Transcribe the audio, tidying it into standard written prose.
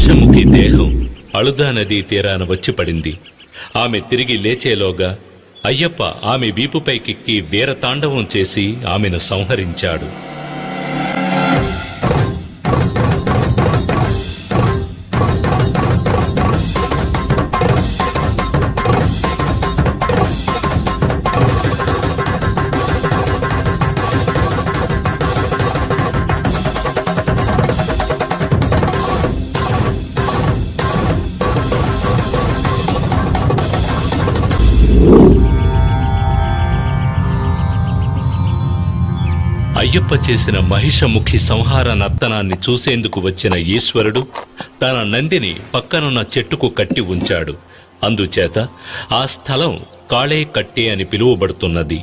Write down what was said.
మహిషముఖి దేహం అళుదా నదీ తీరాన వచ్చి పడింది. ఆమె తిరిగి లేచేలోగా అయ్యప్ప ఆమె వీపుపైకెక్కి వీరతాండవం చేసి ఆమెను సంహరించాడు. అయ్యప్ప చేసిన మహిషముఖి సంహార నర్తనాన్ని చూసేందుకు వచ్చిన ఈశ్వరుడు తన నందిని పక్కనున్న చెట్టుకు కట్టి ఉంచాడు. అందుచేత ఆ స్థలం కాళే కట్టే అని పిలువబడుతున్నది.